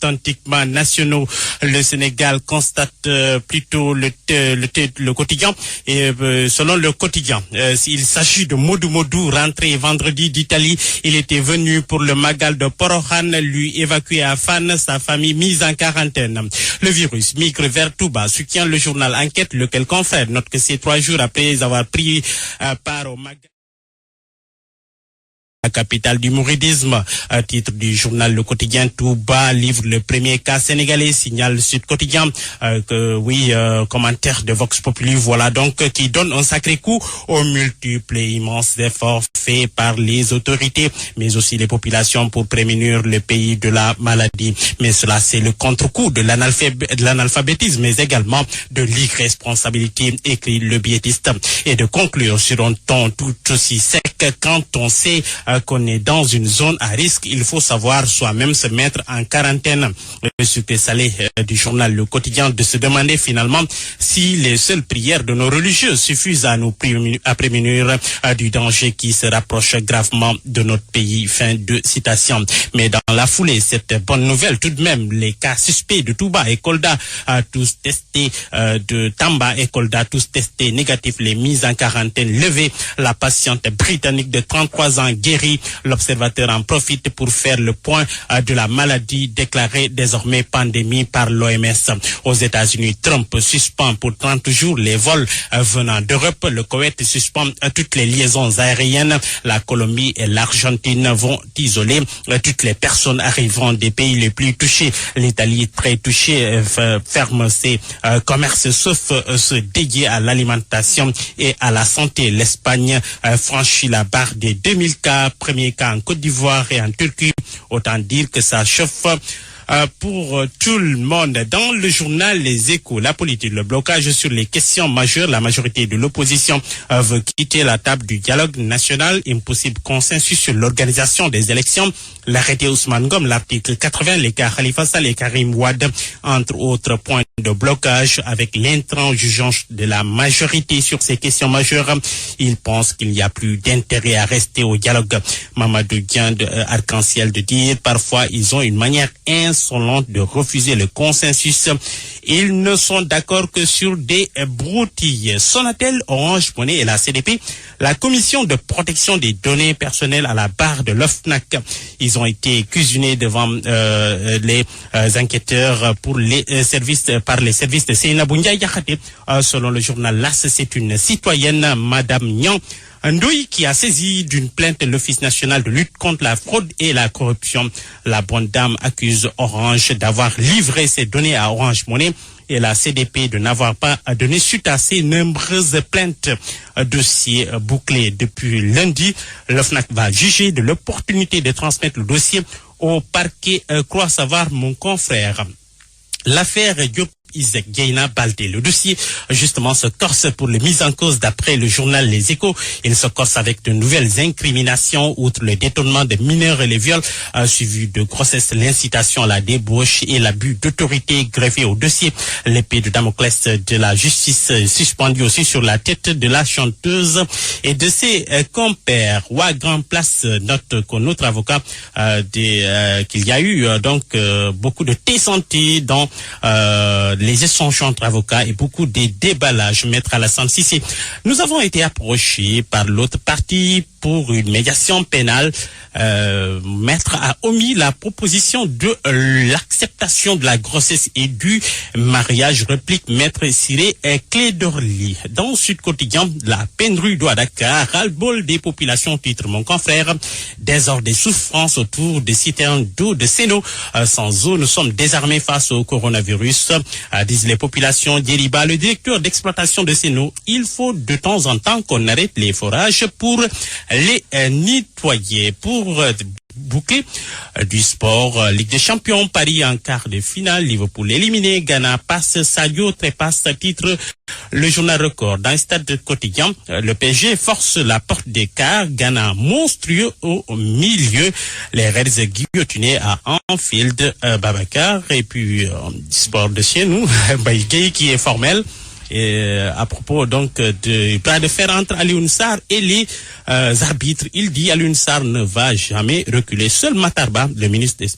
Authentiquement nationaux, le Sénégal constate plutôt le quotidien et selon le quotidien, il s'agit de Modou Modou, rentré vendredi d'Italie. Il était venu pour le Magal de Porokhane, lui évacué à Fann, sa famille mise en quarantaine. Le virus migre vers Touba, soutient le journal Enquête, lequel confère note que c'est 3 jours après avoir pris part au Magal. La capitale du mouridisme, à titre du journal Le Quotidien, Touba livre le premier cas sénégalais, signale Sud Quotidien, commentaire de Vox Populi, voilà donc qui donne un sacré coup aux multiples et immenses efforts faits par les autorités, mais aussi les populations pour prémunir le pays de la maladie. Mais cela, c'est le contre-coup de l'analphabétisme, mais également de l'irresponsabilité, écrit le biétiste, et de conclure sur un ton tout aussi sec quand on sait qu'on est dans une zone à risque, il faut savoir soi-même se mettre en quarantaine. Le sucré salé du journal Le Quotidien de se demander finalement si les seules prières de nos religieux suffisent à nous prémunir du danger qui se rapproche gravement de notre pays. Fin de citation. Mais dans la foulée, cette bonne nouvelle tout de même, les cas suspects de Touba et Kolda, tous testés, de Tamba et Kolda, tous testés négatifs, les mises en quarantaine levées, la patiente britannique de 33 ans guérie. L'observateur en profite pour faire le point de la maladie déclarée désormais pandémie par l'OMS. Aux États-Unis, Trump suspend pour 30 jours les vols venant d'Europe. Le Koweït suspend toutes les liaisons aériennes. La Colombie et l'Argentine vont isoler toutes les personnes arrivant des pays les plus touchés. L'Italie, très touchée, ferme ses commerces sauf ceux dédiés à l'alimentation et à la santé. L'Espagne franchit la barre des 2000 cas, premier cas en Côte d'Ivoire et en Turquie. Autant dire que ça chauffe pour tout le monde. Dans le journal Les Échos, la politique, le blocage sur les questions majeures, la majorité de l'opposition veut quitter la table du dialogue national, impossible consensus sur l'organisation des élections, l'arrêté Ousmane Ngom, l'article 80, les cas Khalifa Sall et Karim Wade, entre autres points de blocage. Avec l'intransigeance de la majorité sur ces questions majeures, ils pensent qu'il n'y a plus d'intérêt à rester au dialogue. Mamadou Dieng de Arc-en-Ciel de dire, parfois ils ont une manière insolente de refuser le consensus. Ils ne sont d'accord que sur des broutilles. Sonatel, Orange Money et la CDP, la commission de protection des données personnelles à la barre de l'OFNAC. Ils ont été cuisinés devant les enquêteurs pour les services par les services de Seynabou Ndiaye Diakhaté. Selon le journal LAS, c'est une citoyenne, Madame Niang Ndoye, qui a saisi d'une plainte l'Office national de lutte contre la fraude et la corruption. La bonne dame accuse Orange d'avoir livré ses données à Orange Money et la CDP de n'avoir pas donné suite à ces nombreuses plaintes. Dossier bouclé depuis lundi. L'OFNAC va juger de l'opportunité de transmettre le dossier au parquet, croit savoir mon confrère. L'affaire Diop Isaac Gaïna Baldé. Le dossier, justement, se corse pour les mises en cause d'après le journal Les Échos. Il se corse avec de nouvelles incriminations, outre le détournement des mineurs et les viols, suivi de grossesse, l'incitation à la débauche et l'abus d'autorité greffé au dossier. L'épée de Damoclès de la justice suspendue aussi sur la tête de la chanteuse et de ses compères. Wa Grand Place note qu'un autre avocat qu'il y a eu beaucoup de thé-santé dans les échanges entre avocats et beaucoup de déballages. Maître Alassane Cissé, nous avons été approchés par l'autre partie pour une médiation pénale. Maître a omis la proposition de l'acceptation de la grossesse et du mariage, réplique Maître Siré Clédorli. Dans Sud Quotidien, la pénurie d'eau à Dakar, ras-le-bol des populations, titre mon confrère, désordre des souffrances autour des citernes d'eau de Seno. Sans eau, nous sommes désarmés face au coronavirus, disent les populations. Dériba, le directeur d'exploitation de Seno, il faut de temps en temps qu'on arrête les forages pour les nettoyer. Pour boucler du sport, Ligue des Champions, Paris en quart de finale, Liverpool éliminé, Ghana passe, Sadio trépasse, titre le journal Record. Dans le stade quotidien, le PSG force la porte des quarts, Ghana monstrueux au milieu, les Reds guillotinés à Anfield, Babacar, et puis sport de chez nous, Baïgay qui est formel. Et à propos donc de bras de fer entre Alioune Sarr et les arbitres, il dit Alioune Sarr ne va jamais reculer. Seul Matarba, le ministre des